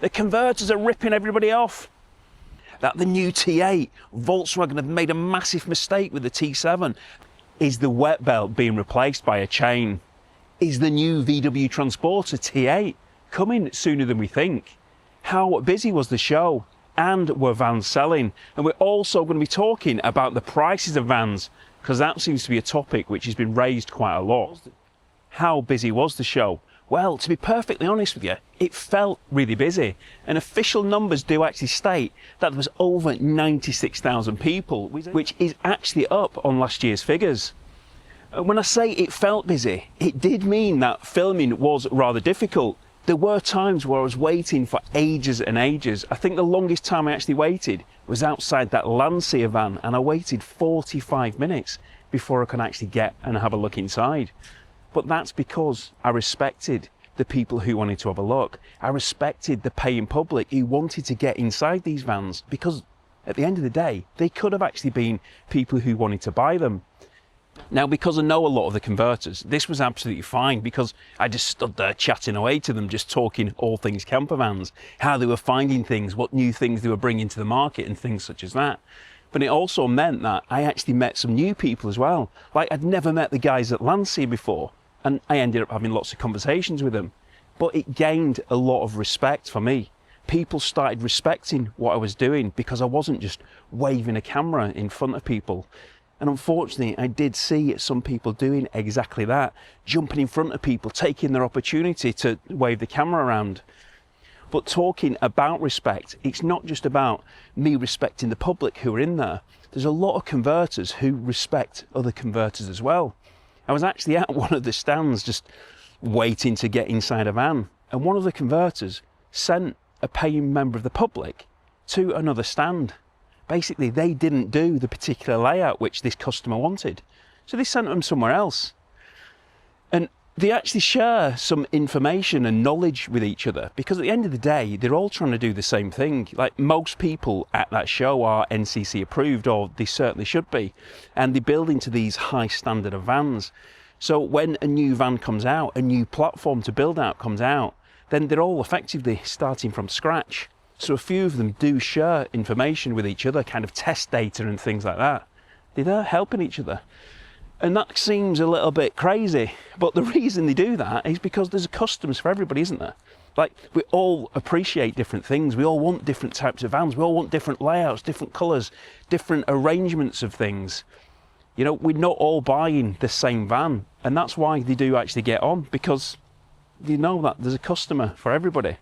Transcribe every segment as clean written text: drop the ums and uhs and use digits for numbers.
The converters are ripping everybody off. That the new T8, Volkswagen have made a massive mistake with the T7. Is the wet belt being replaced by a chain? Is the new VW Transporter T8 coming sooner than we think? How busy was the show? And were vans selling? And we're also going to be talking about the prices of vans, because that seems to be a topic which has been raised quite a lot. How busy was the show? Well, to be perfectly honest with you, it felt really busy. And official numbers do actually state that there was over 96,000 people, which is actually up on last year's figures. When I say it felt busy, it did mean that filming was rather difficult. There were times where I was waiting for ages and ages. I think the longest time I actually waited was outside that Lancia van, and I waited 45 minutes before I could actually get and have a look inside. But that's because I respected the people who wanted to have a look. I respected the paying public who wanted to get inside these vans, because at the end of the day, they could have actually been people who wanted to buy them. Now, because I know a lot of the converters, this was absolutely fine, because I just stood there chatting away to them, just talking all things campervans, how they were finding things, what new things they were bringing to the market and things such as that. But it also meant that I actually met some new people as well. Like, I'd never met the guys at Lancia before, and I ended up having lots of conversations with them. But it gained a lot of respect for me. People started respecting what I was doing, because I wasn't just waving a camera in front of people. And unfortunately, I did see some people doing exactly that, jumping in front of people, taking their opportunity to wave the camera around. But talking about respect, it's not just about me respecting the public who are in there. There's a lot of converters who respect other converters as well. I was actually at one of the stands just waiting to get inside a van, and one of the converters sent a paying member of the public to another stand. Basically, they didn't do the particular layout which this customer wanted, so they sent them somewhere else. And they actually share some information and knowledge with each other, because at the end of the day, they're all trying to do the same thing. Like, most people at that show are NCC approved, or they certainly should be, and they build into these high standard of vans. So when a new van comes out, a new platform to build out comes out, then they're all effectively starting from scratch. So a few of them do share information with each other, kind of test data and things like that. They're helping each other. And that seems a little bit crazy, but the reason they do that is because there's customers for everybody, isn't there? Like, we all appreciate different things. We all want different types of vans. We all want different layouts, different colours, different arrangements of things. You know, we're not all buying the same van, and that's why they do actually get on, because they know that there's a customer for everybody.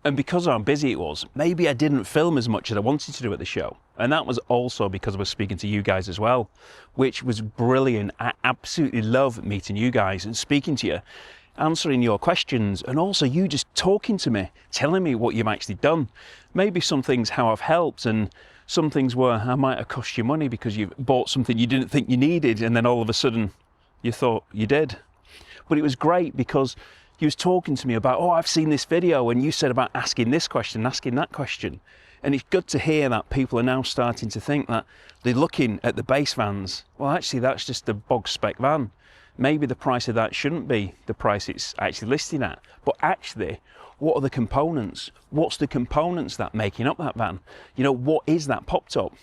And because of how busy it was, maybe I didn't film as much as I wanted to do at the show. And that was also because I was speaking to you guys as well, which was brilliant. I absolutely love meeting you guys and speaking to you, answering your questions, and also you just talking to me, telling me what you've actually done. Maybe some things how I've helped, and some things where I might have cost you money because you've bought something you didn't think you needed, and then all of a sudden you thought you did. But it was great because you was talking to me about, oh, I've seen this video, and you said about asking this question, asking that question. And it's good to hear that people are now starting to think that they're looking at the base vans. Well, actually, that's just a bog spec van. Maybe the price of that shouldn't be the price it's actually listed at. But actually, what are the components? What's the components that making up that van? You know, what is that pop top?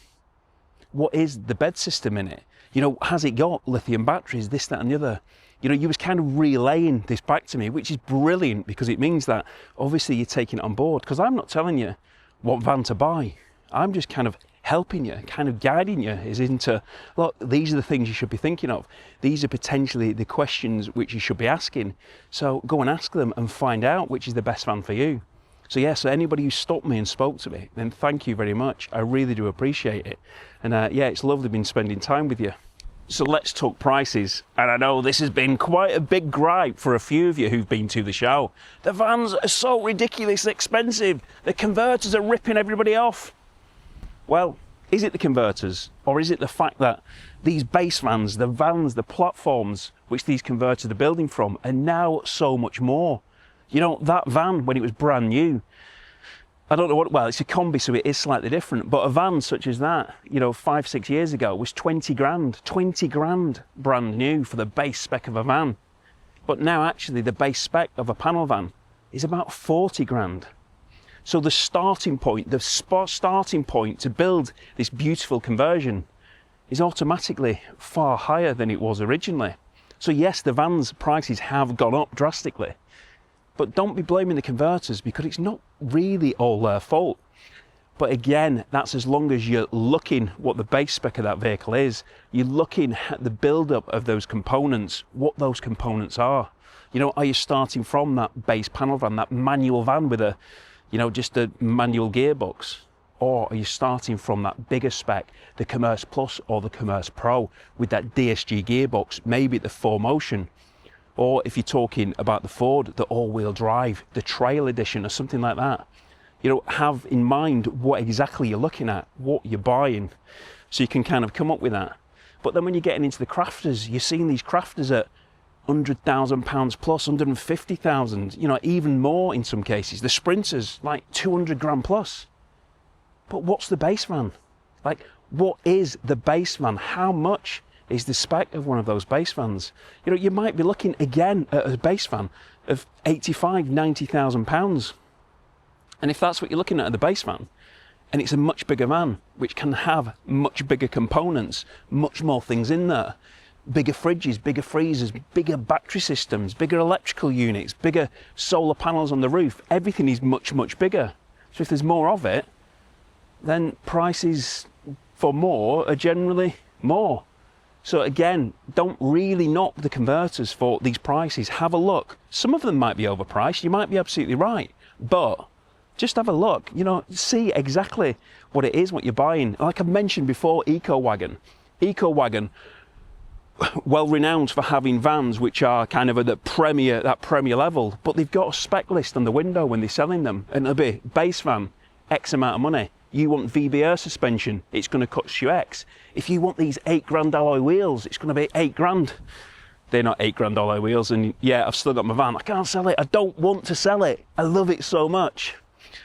What is the bed system in it? You know, has it got lithium batteries, this, that, and the other? You know, you was kind of relaying this back to me, which is brilliant, because it means that obviously you're taking it on board, because I'm not telling you what van to buy. I'm just kind of helping you, kind of guiding you is into, look, these are the things you should be thinking of. These are potentially the questions which you should be asking. So go and ask them and find out which is the best van for you. So yeah, so anybody who stopped me and spoke to me, then thank you very much. I really do appreciate it. And yeah, it's lovely been spending time with you. So let's talk prices. And I know this has been quite a big gripe for a few of you who've been to the show. The vans are so ridiculously expensive. The converters are ripping everybody off. Well, is it the converters, or is it the fact that these base vans, the vans, the platforms which these converters are building from, are now so much more? You know, that van, when it was brand new, I don't know what, well, it's a combi, so it is slightly different, but a van such as that, you know, 5-6 years ago was 20 grand, 20 grand brand new for the base spec of a van. But now actually the base spec of a panel van is about 40 grand. So the starting point, starting point to build this beautiful conversion is automatically far higher than it was originally. So yes, the van's prices have gone up drastically, but don't be blaming the converters, because it's not really all their fault. But again, that's as long as you're looking what the base spec of that vehicle is. You're looking at the build-up of those components, what those components are. You know, are you starting from that base panel van, that manual van with a, you know, just a manual gearbox? Or are you starting from that bigger spec, the Commerce Plus or the Commerce Pro, with that DSG gearbox, maybe the 4Motion? Or if you're talking about the Ford, the all-wheel drive, the Trail Edition or something like that. You know, have in mind what exactly you're looking at, what you're buying, so you can kind of come up with that. But then when you're getting into the crafters, you're seeing these crafters at £100,000 plus, 150,000, you know, even more in some cases. The Sprinters, like 200 grand plus. But what's the base van? Like, what is the base van? How much is the spec of one of those base vans? You know, you might be looking again at a base van of £85,000, £90,000. And if that's what you're looking at the base van, and it's a much bigger van, which can have much bigger components, much more things in there, bigger fridges, bigger freezers, bigger battery systems, bigger electrical units, bigger solar panels on the roof, everything is much, much bigger. So if there's more of it, then prices for more are generally more. So again, don't really knock the converters for these prices. Have a look. Some of them might be overpriced, you might be absolutely right, but just have a look, you know, see exactly what it is, what you're buying. Like I mentioned before, EcoWagon, well renowned for having vans which are kind of at that premier level, but they've got a spec list on the window when they're selling them, and it'll be base van, X amount of money. You want VBR suspension, it's going to cost you X. If you want these 8 grand alloy wheels, it's going to be 8 grand. They're not 8 grand alloy wheels, and yeah, I've still got my van. I can't sell it. I don't want to sell it. I love it so much.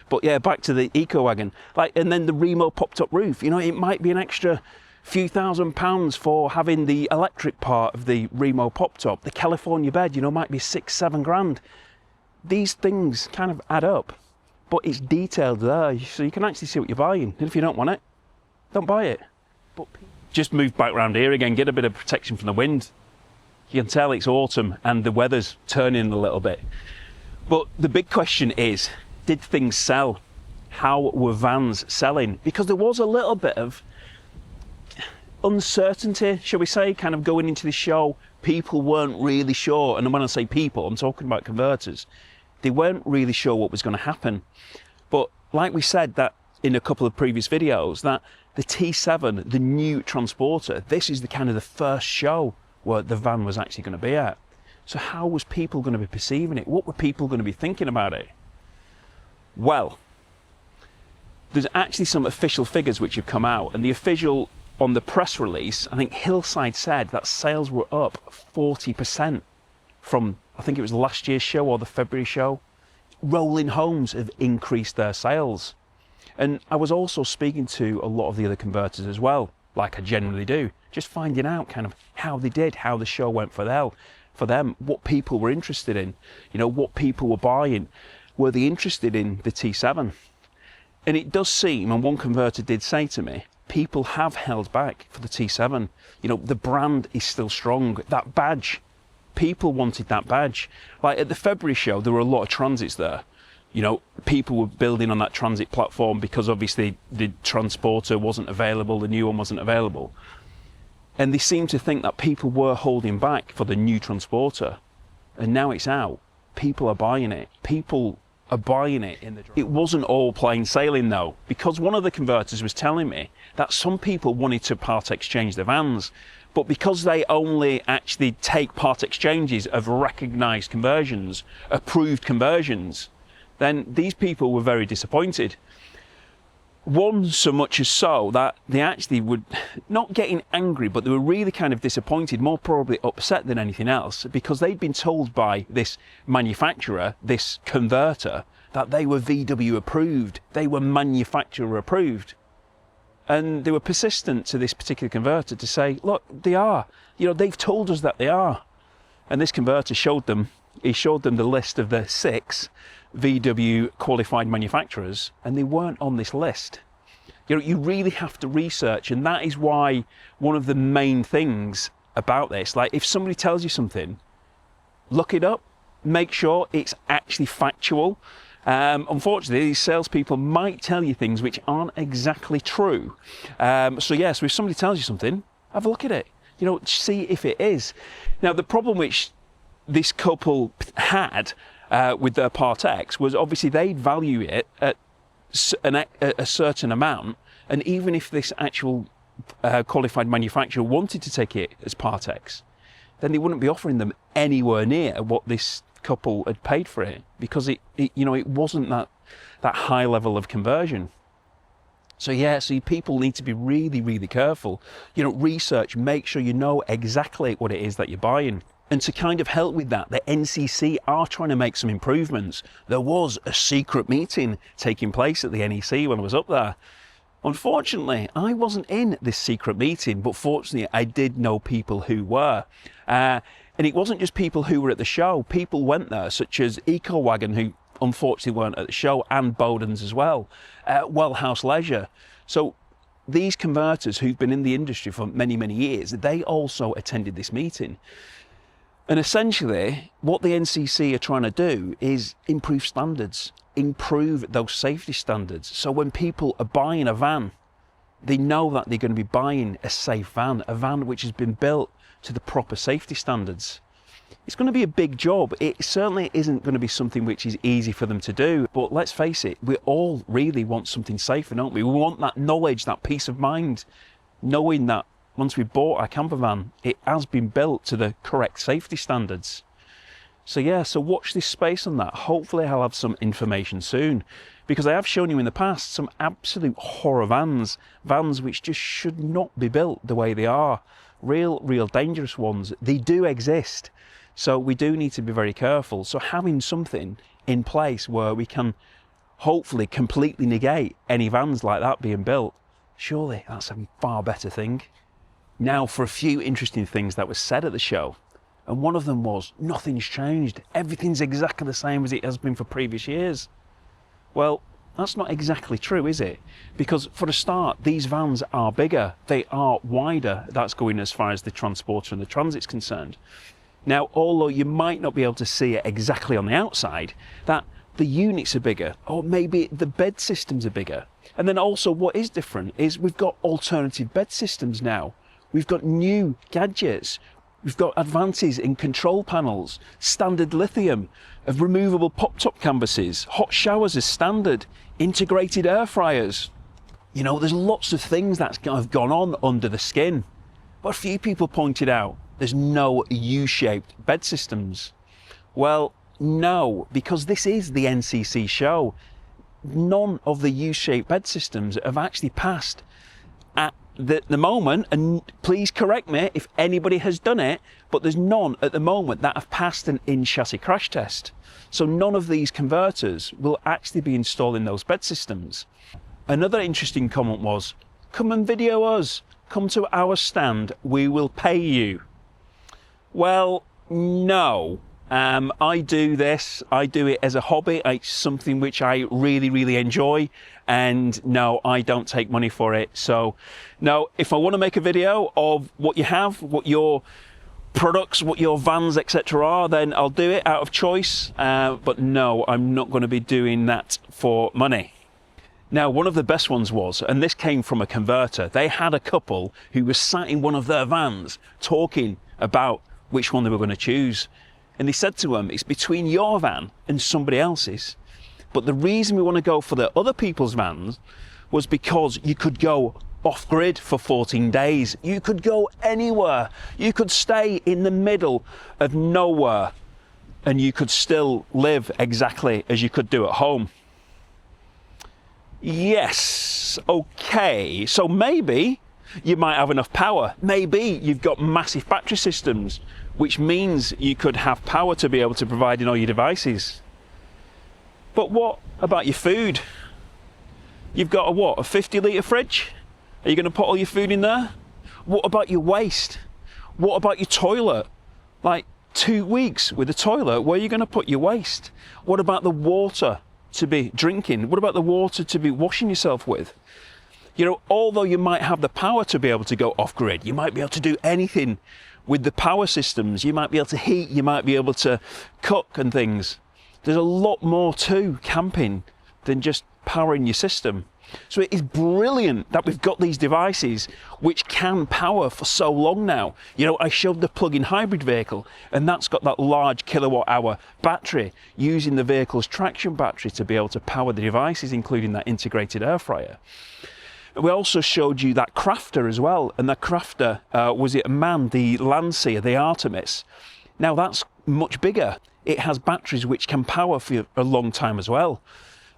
But yeah, back to the EcoWagon, like, and then the Remo pop-top roof, you know, it might be an extra few £1,000s for having the electric part of the Remo pop-top. The California bed, you know, might be 6-7 grand. These things kind of add up, but it's detailed there, so you can actually see what you're buying. And if you don't want it, don't buy it. But just move back round here again, get a bit of protection from the wind. You can tell it's autumn and the weather's turning a little bit. But the big question is, did things sell? How were vans selling? Because there was a little bit of uncertainty, shall we say, kind of going into the show. People weren't really sure, and when I say people, I'm talking about converters. They weren't really sure what was going to happen. But like we said that in a couple of previous videos, that the T7, the new transporter, this is the kind of the first show where the van was actually going to be at. So how was people going to be perceiving it? What were people going to be thinking about it? Well, there's actually some official figures which have come out, and the official, on the press release, I think Hillside said that sales were up 40% from, I think it was last year's show or the February show. Rolling Homes have increased their sales. And I was also speaking to a lot of the other converters as well, like I generally do, just finding out kind of how they did, how the show went for them, what people were interested in, you know, what people were buying. Were they interested in the T7? And it does seem, and one converter did say to me, people have held back for the T7. You know, the brand is still strong. That badge, people wanted that badge. Like at the February show, there were a lot of transits there. You know, people were building on that transit platform because obviously the transporter wasn't available, the new one wasn't available. And they seemed to think that people were holding back for the new transporter. And now it's out. People are buying it. People are buying it in the drive. It wasn't all plain sailing though, because one of the converters was telling me that some people wanted to part exchange their vans, but because they only actually take part exchanges of recognised conversions, approved conversions, then these people were very disappointed. One so much as so that they actually would, not getting angry, but they were really kind of disappointed, more probably upset than anything else, because they'd been told by this manufacturer, this converter, that they were VW approved, they were manufacturer approved. And they were persistent to this particular converter to say, look, they are. You know, they've told us that they are. And this converter showed them he showed them the list of the 6 VW qualified manufacturers, and they weren't on this list. You know, you really have to research, and that is why one of the main things about this, like if somebody tells you something, look it up, make sure it's actually factual. Unfortunately, these salespeople might tell you things which aren't exactly true. So yes, if somebody tells you something, have a look at it. You know, see if it is. Now, the problem which this couple had with their Part X was obviously they'd value it at a certain amount, and even if this actual qualified manufacturer wanted to take it as Part X, then they wouldn't be offering them anywhere near what this couple had paid for it, because it you know, it wasn't that high level of conversion. So yeah, so people need to be really, really careful. You know, research, make sure you know exactly what it is that you're buying. And to kind of help with that, the NCC are trying to make some improvements. There was a secret meeting taking place at the NEC when I was up there. Unfortunately, I wasn't in this secret meeting, but fortunately I did know people who were. And it wasn't just people who were at the show. People went there, such as EcoWagon, who unfortunately weren't at the show, and Bowden's as well, Wellhouse Leisure. So these converters who've been in the industry for many, many years, they also attended this meeting. And essentially, what the NCC are trying to do is improve standards, improve those safety standards. So when people are buying a van, they know that they're going to be buying a safe van, a van which has been built to the proper safety standards. It's going to be a big job. It certainly isn't going to be something which is easy for them to do. But let's face it, we all really want something safer, don't we? We want that knowledge, that peace of mind, knowing that once we bought our camper van, it has been built to the correct safety standards. So yeah, so watch this space on that. Hopefully I'll have some information soon, because I have shown you in the past some absolute horror vans which just should not be built the way they are. Real dangerous ones. They do exist. So we do need to be very careful. So having something in place where we can hopefully completely negate any vans like that being built, surely that's a far better thing. Now for a few interesting things that were said at the show. And one of them was, nothing's changed. Everything's exactly the same as it has been for previous years. Well, that's not exactly true, is it? Because for a start, these vans are bigger. They are wider. That's going as far as the transporter and the transit's concerned. Now, although you might not be able to see it exactly on the outside, that the units are bigger, or maybe the bed systems are bigger. And then also what is different is we've got alternative bed systems now. We've got new gadgets. We've got advances in control panels, standard lithium, of removable pop-top canvases, hot showers as standard, integrated air fryers. You know, there's lots of things that have gone on under the skin. But a few people pointed out there's no U-shaped bed systems. Well, no, because this is the NCC show. None of the U-shaped bed systems have actually passed at the moment, and please correct me if anybody has done it, but there's none at the moment that have passed an in-chassis crash test. So none of these converters will actually be installing those bed systems. Another interesting comment was, come and video us, come to our stand, we will pay you. Well, no. I do this, I do it as a hobby, it's something which I really enjoy, and no, I don't take money for it. So no, if I want to make a video of what you have, what your products, what your vans, etc. are, then I'll do it out of choice, but no, I'm not going to be doing that for money. Now, one of the best ones was, and this came from a converter, they had a couple who was sat in one of their vans talking about which one they were going to choose. And they said to him, it's between your van and somebody else's. But the reason we want to go for the other people's vans was because you could go off-grid for 14 days. You could go anywhere. You could stay in the middle of nowhere and you could still live exactly as you could do at home. Yes, okay. So maybe you might have enough power. Maybe you've got massive battery systems, which means you could have power to be able to provide in all your devices. But what about your food? You've got a 50-litre fridge? Are you going to put all your food in there? What about your waste? What about your toilet? Like, 2 weeks with a toilet, where are you going to put your waste? What about the water to be drinking? What about the water to be washing yourself with? You know, although you might have the power to be able to go off-grid, you might be able to do anything with the power systems. You might be able to heat, you might be able to cook and things. There's a lot more to camping than just powering your system. So it is brilliant that we've got these devices which can power for so long now. You know, I showed the plug-in hybrid vehicle, and that's got that large kilowatt-hour battery using the vehicle's traction battery to be able to power the devices, including that integrated air fryer. We also showed you that crafter as well, and that crafter was it manned the Landseer, the Artemis. Now that's much bigger. It has batteries which can power for a long time as well.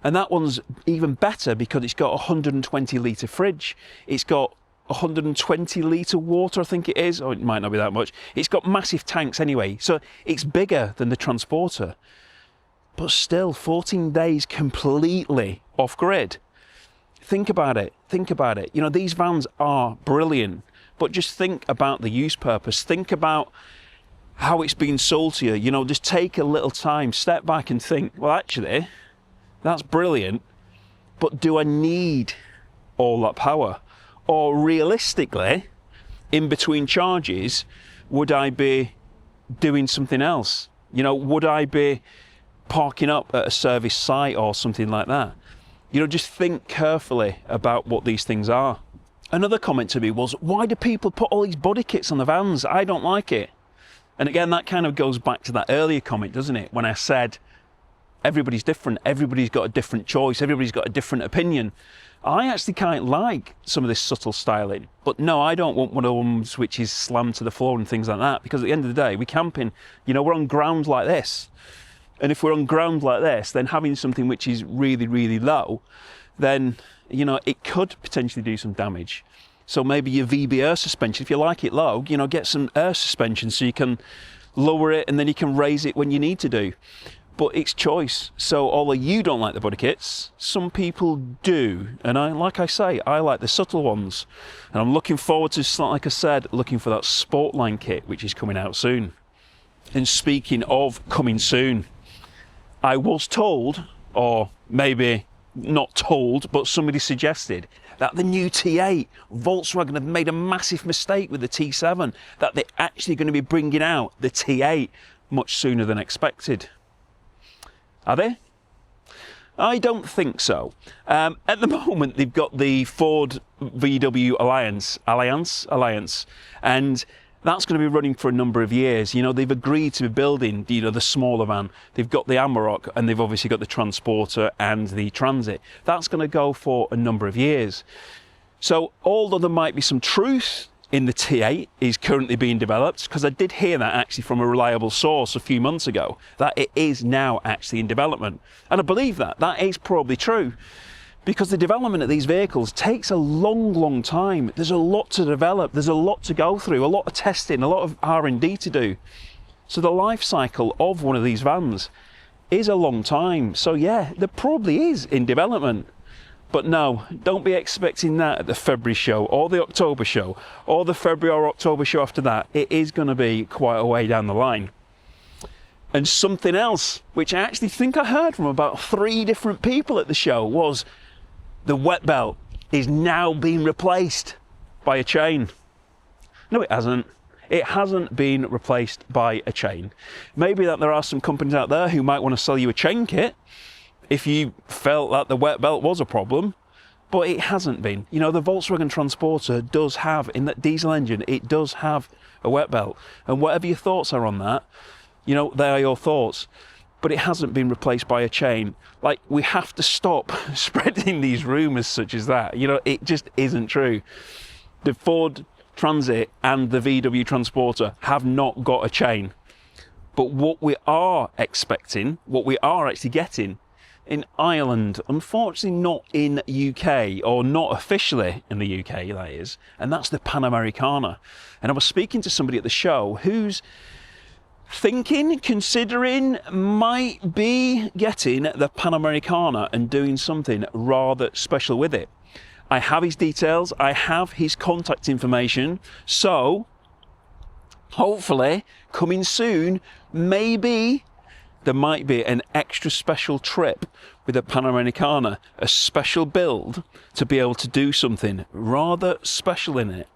And that one's even better because it's got a 120 litre fridge. It's got 120 litre water, I think it is, or it might not be that much. It's got massive tanks anyway, so it's bigger than the Transporter. But still, 14 days completely off-grid. Think about it, think about it. You know, these vans are brilliant, but just think about the use purpose. Think about how it's been sold to you. You know, just take a little time, step back and think, well, actually, that's brilliant, but do I need all that power? Or realistically, in between charges, would I be doing something else? You know, would I be parking up at a service site or something like that? You know, just think carefully about what these things are. Another comment to me was, why do people put all these body kits on the vans? I don't like it. And again, that kind of goes back to that earlier comment, doesn't it? When I said, everybody's different, everybody's got a different choice, everybody's got a different opinion. I actually kind of like some of this subtle styling, but no, I don't want one of them which is slammed to the floor and things like that, because at the end of the day, we're camping, you know, we're on ground like this. And if we're on ground like this, then having something which is really, really low, then, you know, it could potentially do some damage. So maybe your VB air suspension, if you like it low, you know, get some air suspension so you can lower it and then you can raise it when you need to do. But it's choice. So although you don't like the body kits, some people do. And like I say, I like the subtle ones. And I'm looking forward to, like I said, looking for that Sportline kit, which is coming out soon. And speaking of coming soon, I was told, or maybe not told, but somebody suggested that the new T8, Volkswagen have made a massive mistake with the T7, that they're actually going to be bringing out the T8 much sooner than expected. Are they? I don't think so. At the moment, they've got the Ford VW Alliance, and that's going to be running for a number of years. You know, they've agreed to be building, you know, the smaller van. They've got the Amarok, and they've obviously got the Transporter and the Transit. That's going to go for a number of years. So, although there might be some truth in the T8 is currently being developed, because I did hear that actually from a reliable source a few months ago, that it is now actually in development. And I believe that. That is probably true. Because the development of these vehicles takes a long, long time. There's a lot to develop, there's a lot to go through, a lot of testing, a lot of R&D to do. So the life cycle of one of these vans is a long time. So yeah, there probably is in development. But no, don't be expecting that at the February show or the October show or the February or October show after that. It is going to be quite a way down the line. And something else, which I actually think I heard from about 3 different people at the show, was the wet belt is now being replaced by a chain. No, it hasn't. It hasn't been replaced by a chain. Maybe that there are some companies out there who might want to sell you a chain kit if you felt that the wet belt was a problem, but it hasn't been. You know, the Volkswagen Transporter does have, in that diesel engine, it does have a wet belt. And whatever your thoughts are on that, you know, they are your thoughts. But it hasn't been replaced by a chain. Like, we have to stop spreading these rumours such as that. You know, it just isn't true. The Ford Transit and the VW Transporter have not got a chain. But what we are expecting, what we are actually getting in Ireland, unfortunately not in UK, or not officially in the UK, that is, and that's the Panamericana. And I was speaking to somebody at the show who's considering, might be getting the Panamericana and doing something rather special with it. I have his details, I have his contact information, so hopefully coming soon, maybe there might be an extra special trip with a Panamericana, a special build to be able to do something rather special in it.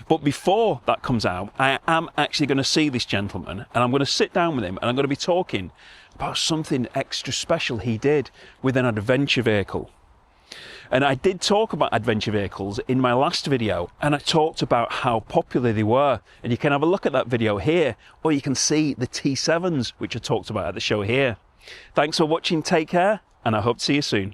But before that comes out, I am actually going to see this gentleman, and I'm going to sit down with him, and I'm going to be talking about something extra special he did with an adventure vehicle. And I did talk about adventure vehicles in my last video, and I talked about how popular they were. And you can have a look at that video here, or you can see the T7s, which I talked about at the show here. Thanks for watching, take care, and I hope to see you soon.